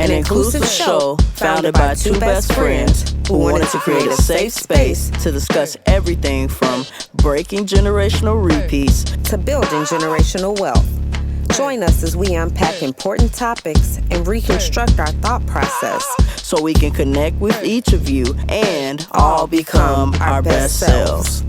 an inclusive show founded by two best friends who wanted to create a safe space to discuss everything from breaking generational repeats to building generational wealth. Join us as we unpack important topics and reconstruct our thought process so we can connect with each of you and all become our best selves.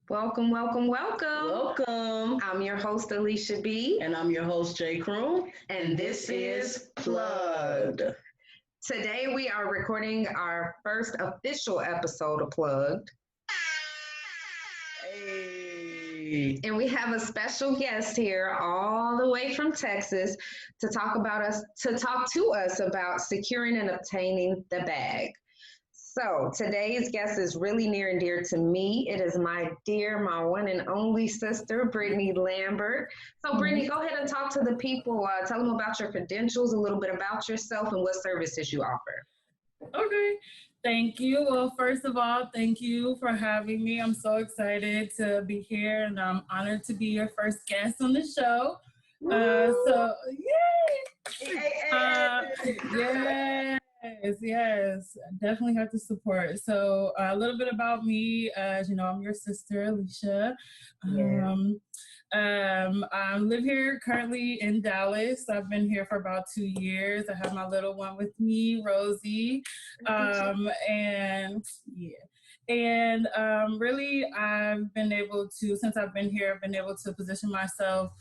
Welcome, welcome, welcome. Welcome. I'm your host, Alicia B. And I'm your host, Jay Kroon. And this is Plugged. Today we are recording our first official episode of Plugged. Hey. And we have a special guest here all the way from Texas to talk to us about securing and obtaining the bag. So today's guest is really near and dear to me. It is my one and only sister, Brittany Lambert. So Brittany, go ahead and talk to the people. Tell them about your credentials, a little bit about yourself, and what services you offer. Okay, thank you. Well, first of all, thank you for having me. I'm so excited to be here, and I'm honored to be your first guest on the show. So, yay! Yes, definitely have to support. So a little bit about me, as you know, I'm your sister, Alicia. I live here currently in Dallas. I've been here for about 2 years. I have my little one with me, Rosie. Really, I've been able to, since I've been here, I've been able to position myself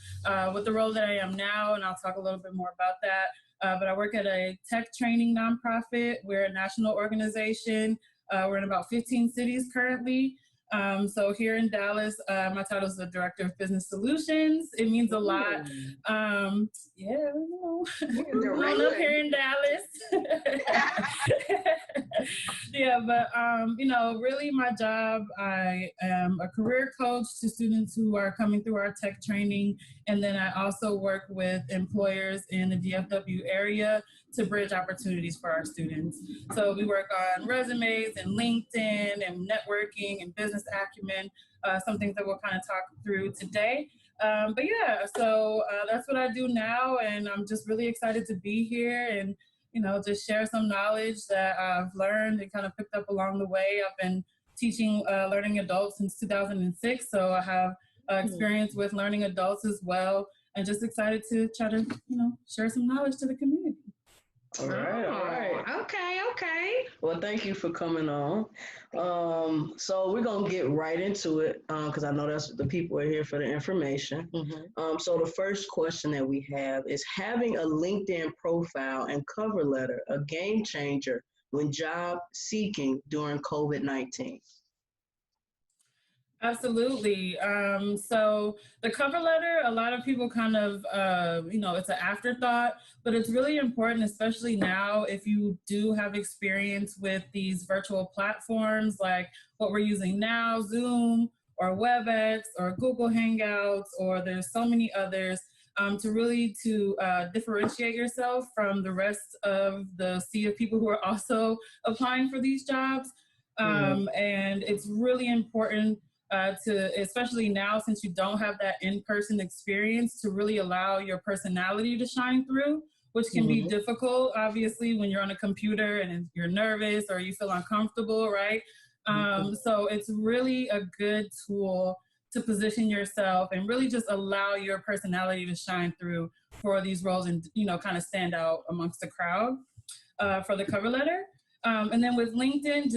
with the role that I am now, and I'll talk a little bit more about that. But I work at a tech training nonprofit. We're a national organization. We're in about 15 cities currently. So here in Dallas, my title is the Director of Business Solutions. It means a lot. Growing up here in Dallas. Really my job, I am a career coach to students who are coming through our tech training. And then I also work with employers in the DFW area to bridge opportunities for our students. So we work on resumes and LinkedIn and networking and business acumen, some things that we'll kind of talk through today. So that's what I do now. And I'm just really excited to be here and, just share some knowledge that I've learned and kind of picked up along the way. I've been teaching learning adults since 2006. So I have experience with learning adults as well. And just excited to try to, share some knowledge to the community. All right. Okay. Well, thank you for coming on. So we're going to get right into it because I know that's the people are here for the information. So the first question that we have is, having a LinkedIn profile and cover letter a game changer when job seeking during COVID-19? Absolutely. So the cover letter, a lot of people kind of, it's an afterthought, but it's really important, especially now, if you do have experience with these virtual platforms like what we're using now, Zoom or WebEx or Google Hangouts, or there's so many others, to differentiate yourself from the rest of the sea of people who are also applying for these jobs. And it's really important especially now, since you don't have that in-person experience, to really allow your personality to shine through, which can be difficult, obviously, when you're on a computer and you're nervous or you feel uncomfortable, right? So it's really a good tool to position yourself and really just allow your personality to shine through for these roles and, kind of stand out amongst the crowd for the cover letter. And then with LinkedIn,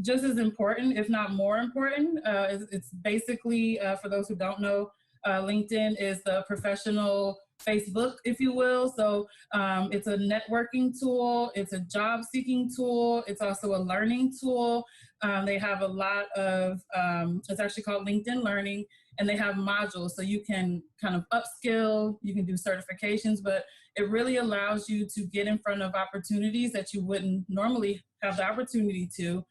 just as important, if not more important, it's basically, for those who don't know, LinkedIn is the professional Facebook, if you will. So it's a networking tool, it's a job seeking tool, it's also a learning tool. They have a lot of, it's actually called LinkedIn Learning, and they have modules so you can kind of upskill, you can do certifications, but it really allows you to get in front of opportunities that you wouldn't normally have the opportunity to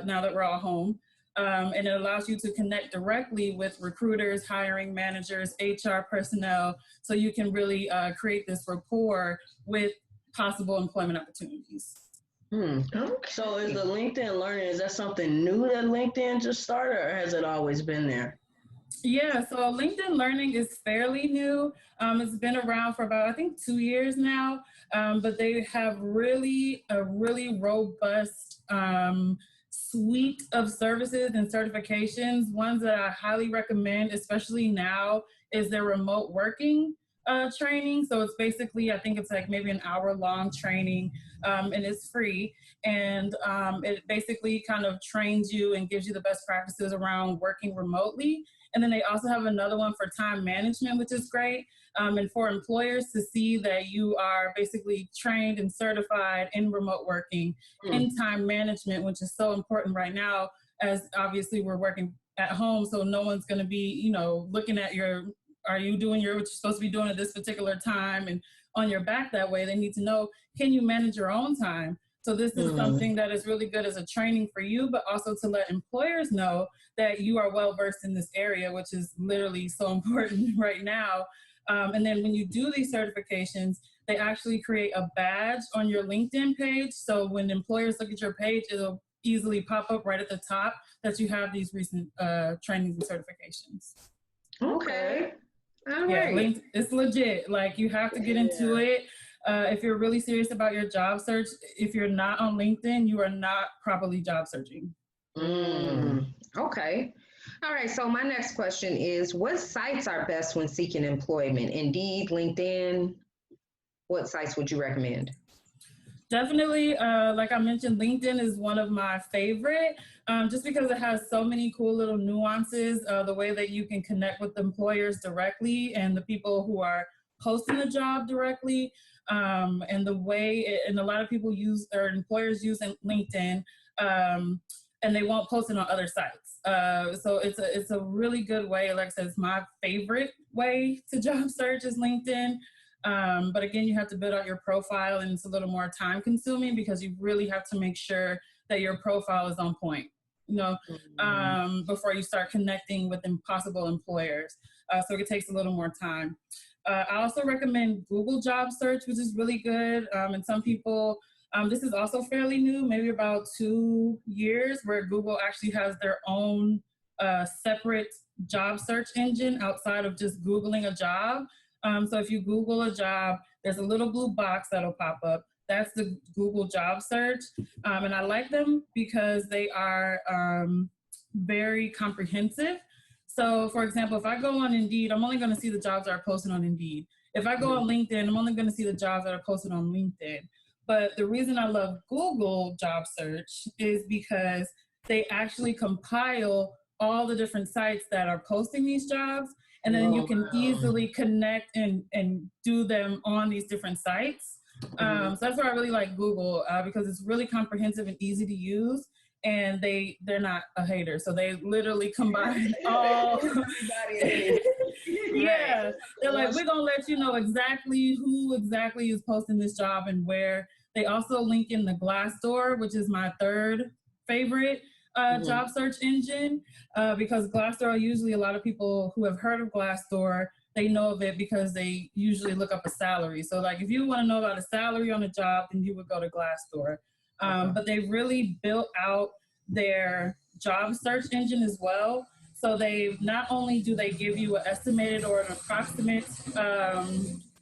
now that we're all home. And it allows you to connect directly with recruiters, hiring managers, HR personnel, so you can really create this rapport with possible employment opportunities. Okay. So is the LinkedIn Learning, is that something new that LinkedIn just started, or has it always been there? Yeah, so LinkedIn Learning is fairly new. It's been around for about, I think, 2 years now, but they have a really robust suite of services and certifications. Ones that I highly recommend, especially now, is their remote working training. So it's basically, I think it's like maybe an hour long training, and it's free. And it basically kind of trains you and gives you the best practices around working remotely. And then they also have another one for time management, which is great. And for employers to see that you are basically trained and certified in remote working, in time management, which is so important right now, as obviously we're working at home. So no one's going to be, looking at are you doing what you're supposed to be doing at this particular time and on your back that way. They need to know, can you manage your own time? So this is something that is really good as a training for you, but also to let employers know that you are well versed in this area, which is literally so important right now. And then when you do these certifications, they actually create a badge on your LinkedIn page. So when employers look at your page, it'll easily pop up right at the top that you have these recent trainings and certifications. Okay. All Yeah, right. it's legit. Like, you have to get into it. If you're really serious about your job search, if you're not on LinkedIn, you are not properly job searching. Okay. All right. So my next question is, what sites are best when seeking employment? Indeed, LinkedIn. What sites would you recommend? Definitely, like I mentioned, LinkedIn is one of my favorite, just because it has so many cool little nuances, the way that you can connect with employers directly and the people who are posting the job directly, and the way, and a lot of people or employers use LinkedIn, and they won't post it on other sites. So it's a really good way. Like I said, it's my favorite way to job search is LinkedIn. But again, you have to build out your profile, and it's a little more time consuming because you really have to make sure that your profile is on point, before you start connecting with possible employers. So it takes a little more time. I also recommend Google Job Search, which is really good. And some people, this is also fairly new, maybe about 2 years, where Google actually has their own separate job search engine outside of just Googling a job. So if you Google a job, there's a little blue box that'll pop up. That's the Google Job Search. And I like them because they are very comprehensive. So for example, if I go on Indeed, I'm only going to see the jobs that are posted on Indeed. If I go on LinkedIn, I'm only going to see the jobs that are posted on LinkedIn. But the reason I love Google Job Search is because they actually compile all the different sites that are posting these jobs. And then you can easily connect and do them on these different sites. So that's why I really like Google, because it's really comprehensive and easy to use. And they're not a hater. So they literally combine all. Yeah. They're like, we're going to let you know exactly who exactly is posting this job and where. They also link in the Glassdoor, which is my third favorite job search engine, because Glassdoor, usually a lot of people who have heard of Glassdoor, they know of it because they usually look up a salary. So like if you want to know about a salary on a job, then you would go to Glassdoor. But they really built out their job search engine as well. So they not only do they give you an estimated or an approximate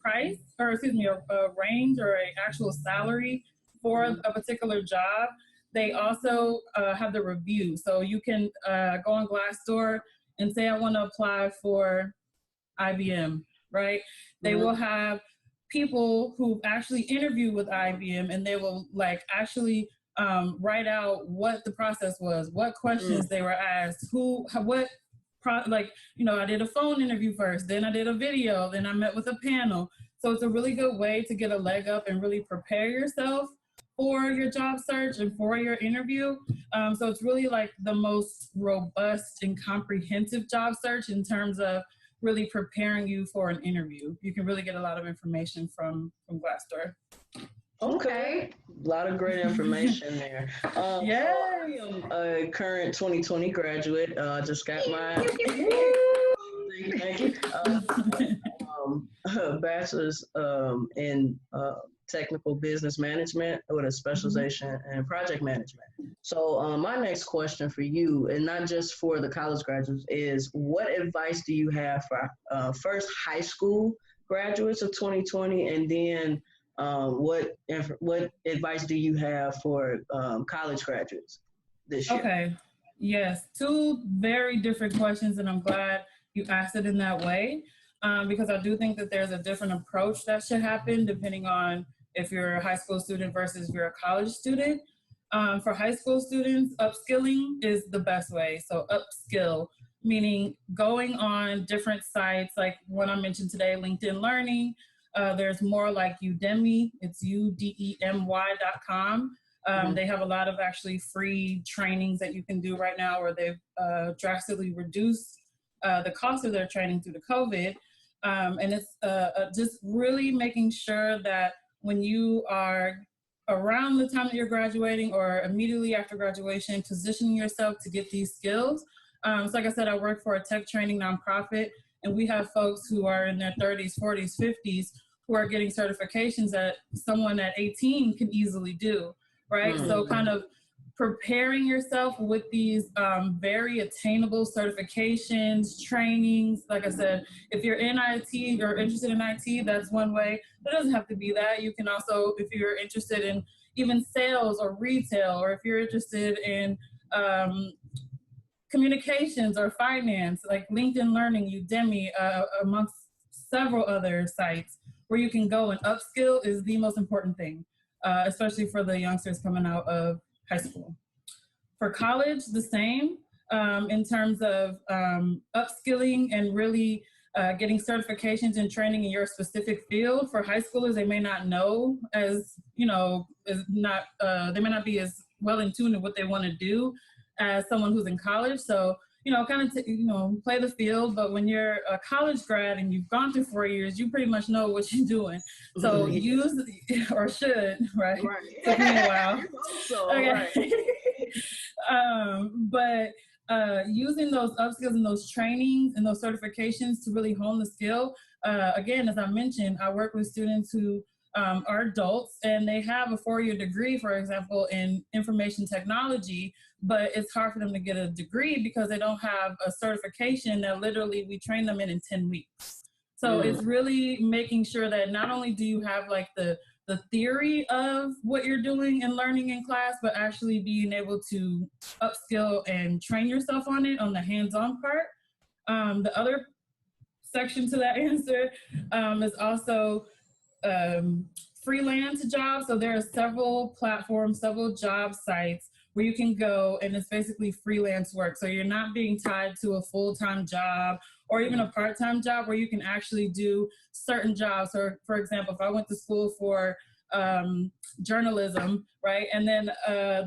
price, or excuse me, a range or an actual salary for a particular job, they also have the review. So you can go on Glassdoor and say, I want to apply for IBM, right? They will have people who actually interview with IBM, and they will actually write out what the process was, what questions they were asked, I did a phone interview first, then I did a video, then I met with a panel. So it's a really good way to get a leg up and really prepare yourself for your job search and for your interview. So it's really like the most robust and comprehensive job search in terms of really preparing you for an interview. You can really get a lot of information from Glassdoor. Okay. A lot of great information there. Yeah. So I am a current 2020 graduate. Just got my thank you. a bachelor's in technical business management with a specialization in project management. So my next question for you, and not just for the college graduates, is what advice do you have for first high school graduates of 2020, and then what advice do you have for college graduates this year? Okay. Yes, two very different questions, and I'm glad you asked it in that way, because I do think that there's a different approach that should happen depending on if you're a high school student versus if you're a college student. For high school students, upskilling is the best way. So upskill, meaning going on different sites like one I mentioned today, LinkedIn Learning. There's more like Udemy, it's udemy.com. They have a lot of actually free trainings that you can do right now, where they've drastically reduced the cost of their training through the COVID. And it's just really making sure that when you are around the time that you're graduating or immediately after graduation, positioning yourself to get these skills. So like I said, I work for a tech training nonprofit, and we have folks who are in their 30s, 40s, 50s who are getting certifications that someone at 18 can easily do, right? Mm-hmm. So kind of preparing yourself with these very attainable certifications, trainings. Like I said, if you're in IT or interested in IT, that's one way. It doesn't have to be that. You can also, if you're interested in even sales or retail, or if you're interested in communications or finance, like LinkedIn Learning, Udemy, amongst several other sites where you can go and upskill is the most important thing, especially for the youngsters coming out of high school. For college, the same, in terms of upskilling and really getting certifications and training in your specific field. For high schoolers, they may not know they may not be as well in tune to what they want to do as someone who's in college. So, play the field, but when you're a college grad and you've gone through 4 years, you pretty much know what you're doing. So use, or should, right? Took me a while. So, okay. But using those upskills and those trainings and those certifications to really hone the skill. Again, as I mentioned, I work with students who are adults and they have a 4-year degree, for example, in information technology, but it's hard for them to get a degree because they don't have a certification that literally we train them in 10 weeks. So it's really making sure that not only do you have like the theory of what you're doing and learning in class, but actually being able to upskill and train yourself on it on the hands-on part. The other section to that answer is also freelance jobs. So there are several platforms, several job sites where you can go and it's basically freelance work. So you're not being tied to a full-time job or even a part-time job, where you can actually do certain jobs. Or for example, if I went to school for journalism, right? And then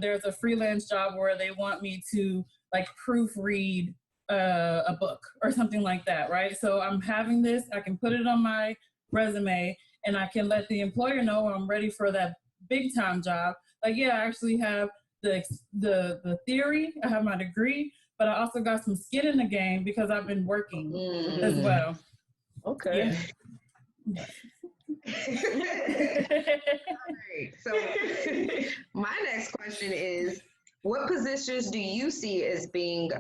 there's a freelance job where they want me to like proofread a book or something like that, right? So I'm having this, I can put it on my resume and I can let the employer know I'm ready for that big time job. Like, yeah, I actually have the theory, I have my degree, but I also got some skin in the game because I've been working as well. Okay. Yeah. All right. So my next question is, what positions do you see as being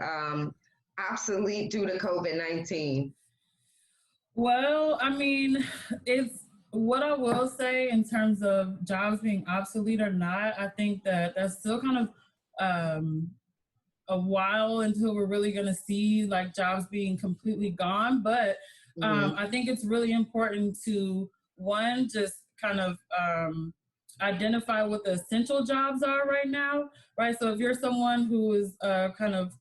obsolete due to COVID-19? Well, I mean, it's what I will say in terms of jobs being obsolete or not. I think that that's still kind of a while until we're really going to see like jobs being completely gone. But I think it's really important to, one, just kind of identify what the essential jobs are right now, right? So if you're someone who is kind of,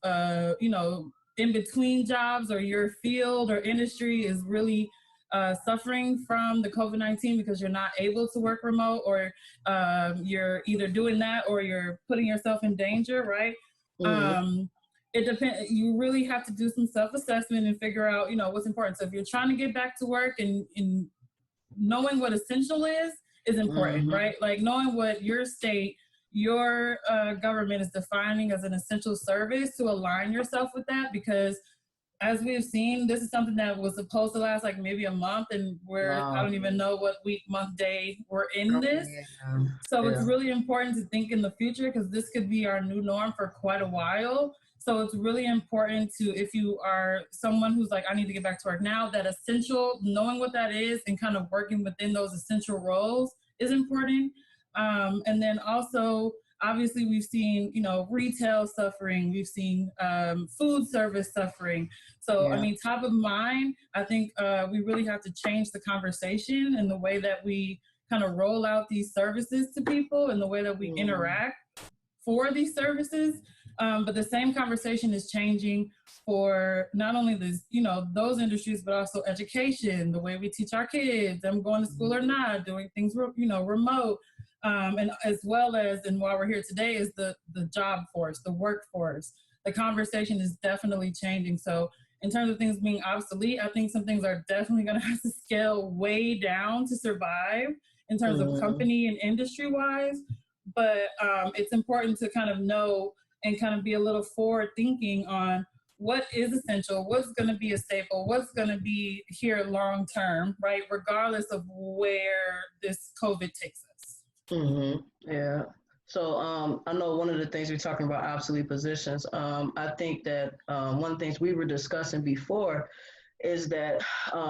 in between jobs, or your field or industry is really suffering from the COVID-19 because you're not able to work remote, or you're either doing that or you're putting yourself in danger, right? It depends. You really have to do some self-assessment and figure out, what's important. So if you're trying to get back to work and knowing what essential is important, right? Like knowing what your state, your government is defining as an essential service, to align yourself with that, because as we've seen, this is something that was supposed to last like maybe a month, and I don't even know what week, month, day we're in this. Yeah. So it's really important to think in the future, because this could be our new norm for quite a while. So it's really important to, if you are someone who's like, I need to get back to work now, that essential, knowing what that is and kind of working within those essential roles is important. And then also, obviously, we've seen, retail suffering. We've seen food service suffering. So, I mean, top of mind, I think we really have to change the conversation and the way that we kind of roll out these services to people and the way that we interact for these services. But the same conversation is changing for not only this, those industries, but also education, the way we teach our kids, them going to school or not, doing things, remote. And as well as, and while we're here today, is the job force, the workforce. The conversation is definitely changing. So in terms of things being obsolete, I think some things are definitely going to have to scale way down to survive in terms of company and industry wise. But it's important to kind of know and kind of be a little forward thinking on what is essential, what's going to be a staple, what's going to be here long term, right? Regardless of where this COVID takes us. Yeah. So I know one of the things we're talking about obsolete positions. I think that one of the things we were discussing before is that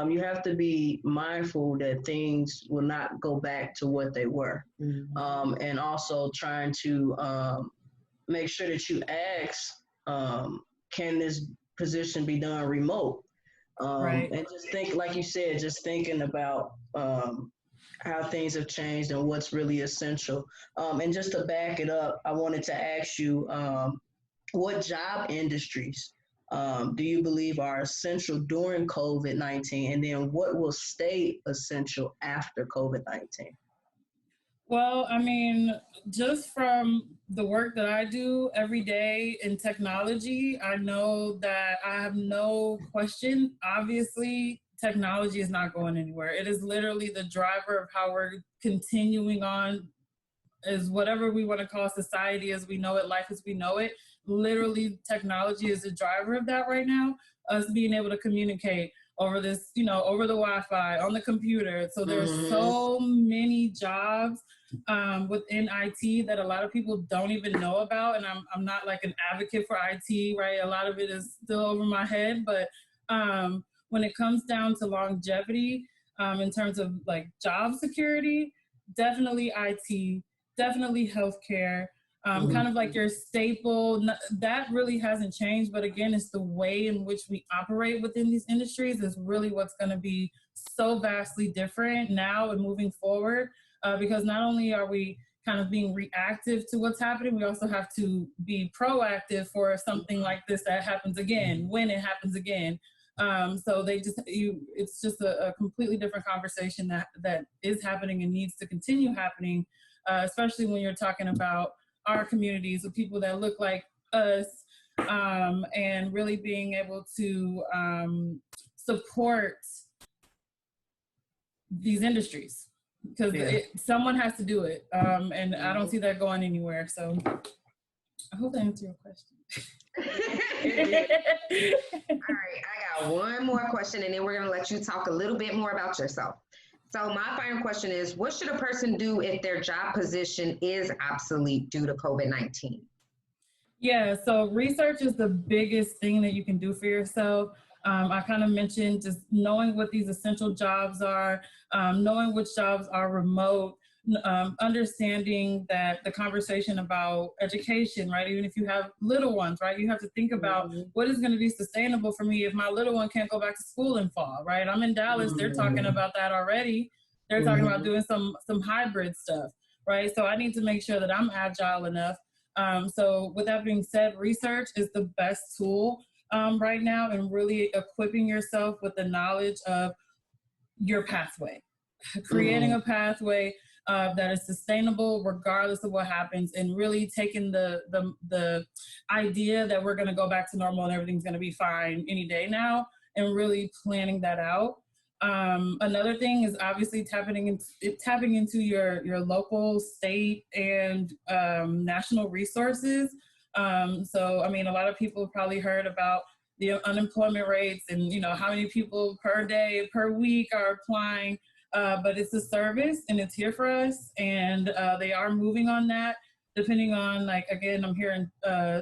you have to be mindful that things will not go back to what they were. And also trying to make sure that you ask, can this position be done remote? Right. And just think, like you said, just thinking about how things have changed and what's really essential. And just to back it up, I wanted to ask you, what job industries do you believe are essential during COVID-19? And then what will stay essential after COVID-19? Well, I mean, just from the work that I do every day in technology, I know that I have no question. Obviously, technology is not going anywhere. It is literally the driver of how we're continuing on, is whatever we want to call society as we know it, life as we know it. Literally, technology is the driver of that right now. Us being able to communicate over this, over the Wi-Fi, on the computer. So there's so many jobs within IT that a lot of people don't even know about. And I'm not like an advocate for IT, right? A lot of it is still over my head. But when it comes down to longevity, in terms of like job security, definitely IT, definitely healthcare. Kind of like your staple, that really hasn't changed. But again, it's the way in which we operate within these industries is really what's going to be so vastly different now and moving forward. Because not only are we kind of being reactive to what's happening, we also have to be proactive for something like this that happens again, when it happens again. So it's just a completely different conversation that is happening and needs to continue happening, especially when you're talking about our communities of people that look like us, and really being able to support these industries, because someone has to do it, and I don't see that going anywhere. So I hope I answered your question. All right, I got one more question, and then we're going to let you talk a little bit more about yourself. So my final question is, what should a person do if their job position is obsolete due to COVID-19? Yeah, so research is the biggest thing that you can do for yourself. I kind of mentioned just knowing what these essential jobs are, knowing which jobs are remote, understanding that the conversation about education, right? Even if you have little ones, right? You have to think about what is going to be sustainable for me if my little one can't go back to school in fall, right? I'm in Dallas. They're talking about that already. They're talking about doing some hybrid stuff, right? So I need to make sure that I'm agile enough. So with that being said, research is the best tool right now, and really equipping yourself with the knowledge of your pathway, creating a pathway that is sustainable regardless of what happens, and really taking the idea that we're going to go back to normal and everything's going to be fine any day now, and really planning that out. Another thing is obviously tapping into your local, state, and national resources. So, I mean, a lot of people have probably heard about the unemployment rates and, you know, how many people per day, per week are applying. But it's a service and it's here for us. And they are moving on that, depending on, like, again, I'm here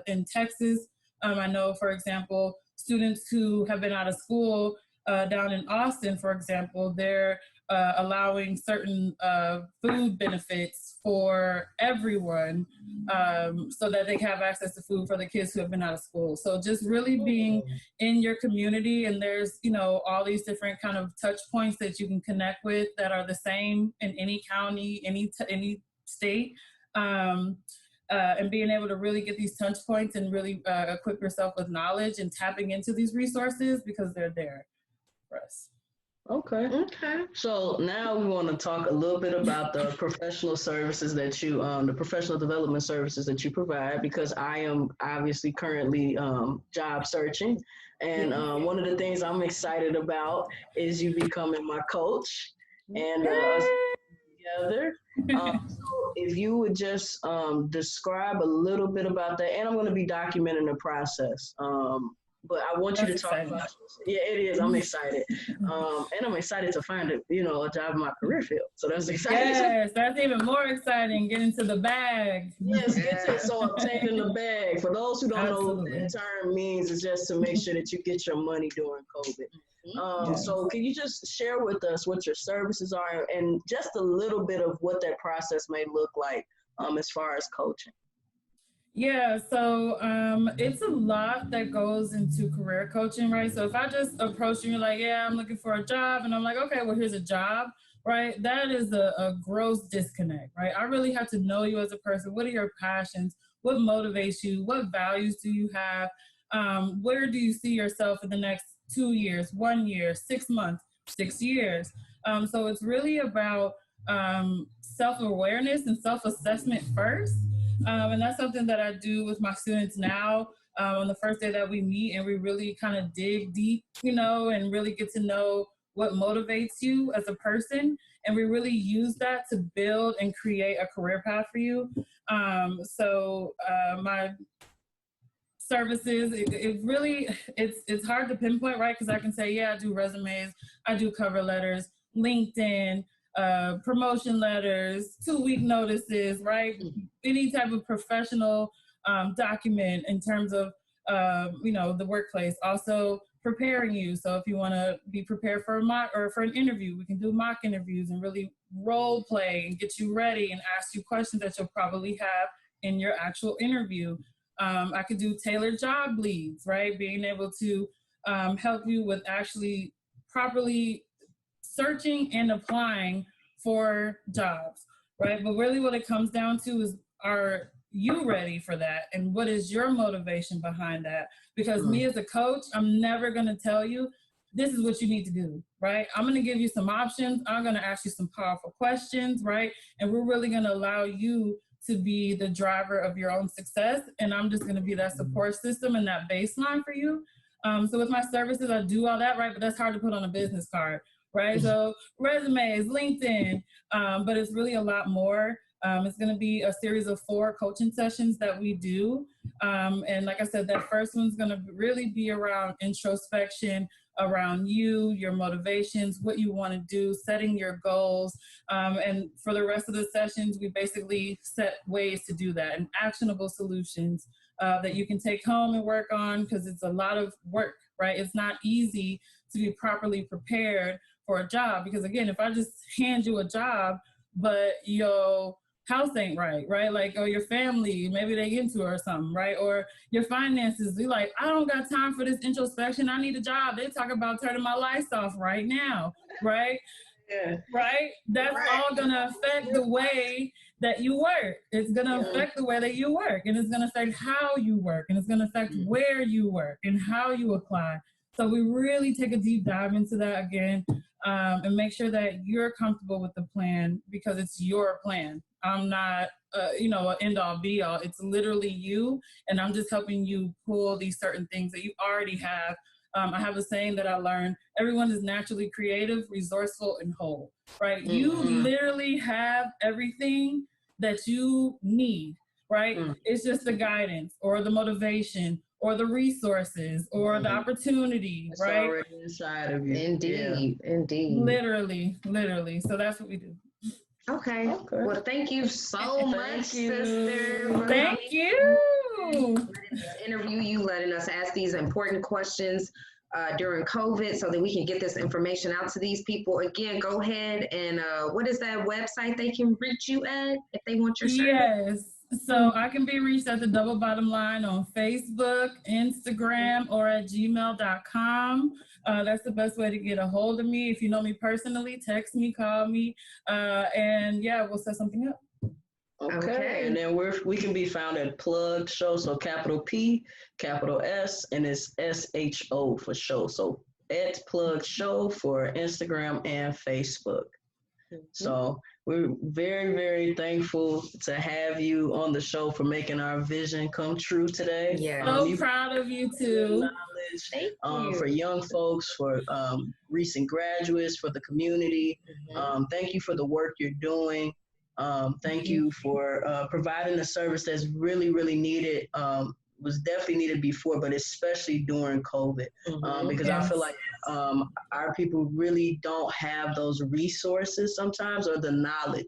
in Texas. I know, for example, students who have been out of school down in Austin, for example, they're allowing certain food benefits for everyone so that they can have access to food for the kids who have been out of school. So just really being in your community, and there's, you know, all these different kind of touch points that you can connect with that are the same in any county, any state. And being able to really get these touch points and really equip yourself with knowledge and tapping into these resources because they're there for us. Okay. So now we want to talk a little bit about the professional services that you, the professional development services that you provide, because I am obviously currently job searching. And one of the things I'm excited about is you becoming my coach and us together. So if you would just describe a little bit about that, and I'm going to be documenting the process. But I want you to talk about, yeah, it is. I'm excited. And I'm excited to find a job in my career field. So that's exciting. Yes, that's even more exciting. Get into the bag. Yes, so obtaining the bag. For those who don't know what that term means, it's just to make sure that you get your money during COVID. So can you just share with us what your services are and just a little bit of what that process may look like as far as coaching? Yeah, so it's a lot that goes into career coaching, right? So if I just approach you, you're like, yeah, I'm looking for a job, and I'm like, okay, well, here's a job, right? That is a gross disconnect, right? I really have to know you as a person. What are your passions? What motivates you? What values do you have? Where do you see yourself in the next 2 years, 1 year, 6 months, 6 years? So it's really about self-awareness and self-assessment first. And that's something that I do with my students now on the first day that we meet, and we really kind of dig deep, and really get to know what motivates you as a person. And we really use that to build and create a career path for you. So my services, it's hard to pinpoint, right? Because I can say, yeah, I do resumes, I do cover letters, LinkedIn, promotion letters, 2-week notices, right? Any type of professional document in terms of, the workplace. Also preparing you. So if you want to be prepared for a mock or for an interview, we can do mock interviews and really role play and get you ready and ask you questions that you'll probably have in your actual interview. I could do tailored job leads, right? Being able to help you with actually properly searching and applying for jobs, right? But really what it comes down to is, are you ready for that? And what is your motivation behind that? Because me as a coach, I'm never going to tell you, this is what you need to do, right? I'm going to give you some options. I'm going to ask you some powerful questions, right? And we're really going to allow you to be the driver of your own success. And I'm just going to be that support system and that baseline for you. So with my services, I do all that, right? But that's hard to put on a business card, right? So resumes, LinkedIn, but it's really a lot more. It's going to be a series of 4 coaching sessions that we do. And like I said, that first one's going to really be around introspection, around you, your motivations, what you want to do, setting your goals. And for the rest of the sessions, we basically set ways to do that and actionable solutions that you can take home and work on, because it's a lot of work, right? It's not easy to be properly prepared for a job, because again, if I just hand you a job, but your house ain't right? Like, or your family, maybe they get into it or something, right? Or your finances, you're like, I don't got time for this introspection. I need a job. They talk about turning my lights off right now, right? Yeah. Right? That's all gonna affect the way that you work. It's gonna affect the way that you work, and it's gonna affect how you work, and it's gonna affect where you work and how you apply. So we really take a deep dive into that again, and make sure that you're comfortable with the plan, because it's your plan. I'm not, an end all be all. It's literally you, and I'm just helping you pull these certain things that you already have. I have a saying that I learned: everyone is naturally creative, resourceful, and whole, right? Mm-hmm. You literally have everything that you need, right? Mm-hmm. It's just the guidance or the motivation or the resources or the opportunity, It's right? already inside of you. Indeed, indeed. Literally. So that's what we do. Okay. Well, thank you so much, sister. For Thank you. letting us interview you, letting us ask these important questions during COVID so that we can get this information out to these people. Again, go ahead and what is that website they can reach you at if they want your service? Yes. So I can be reached at the Double Bottom Line on Facebook, Instagram, or at gmail.com. That's the best way to get a hold of me. If you know me personally, text me, call me, and yeah, we'll set something up. Okay. And then we can be found at Plugged Show, so capital P, capital S, and it's SHO for show. So at Plugged Show for Instagram and Facebook. So we're very, very thankful to have you on the show for making our vision come true today. Yeah. So proud of you too. Thank you. For young folks, for recent graduates, for the community. Thank you for the work you're doing. Thank you for providing a service that's really, really needed. Was definitely needed before, but especially during COVID, because I feel like our people really don't have those resources sometimes, or the knowledge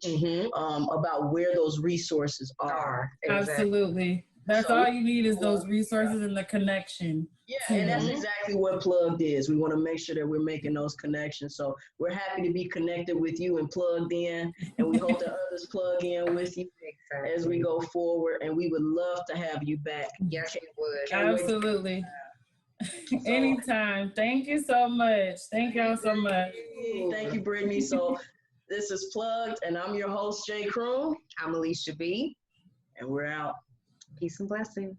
about where those resources are. Absolutely. That's all you need is those resources and the connection. Yeah, and that's exactly what Plugged is. We want to make sure that we're making those connections. So we're happy to be connected with you and plugged in, and we hope that others plug in with you as we go forward. And we would love to have you back. Yes, we would. Absolutely. Anytime. Thank you so much. Thank y'all so much. Thank you, Brittany. So this is Plugged, and I'm your host, Jay Kroon. I'm Alicia B. And we're out. Peace and blessings.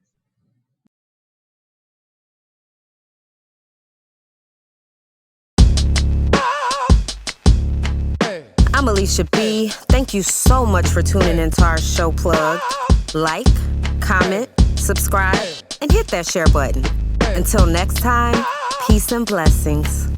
I'm Alicia B. Thank you so much for tuning into our show Plug. Like, comment, subscribe, and hit that share button. Until next time, peace and blessings.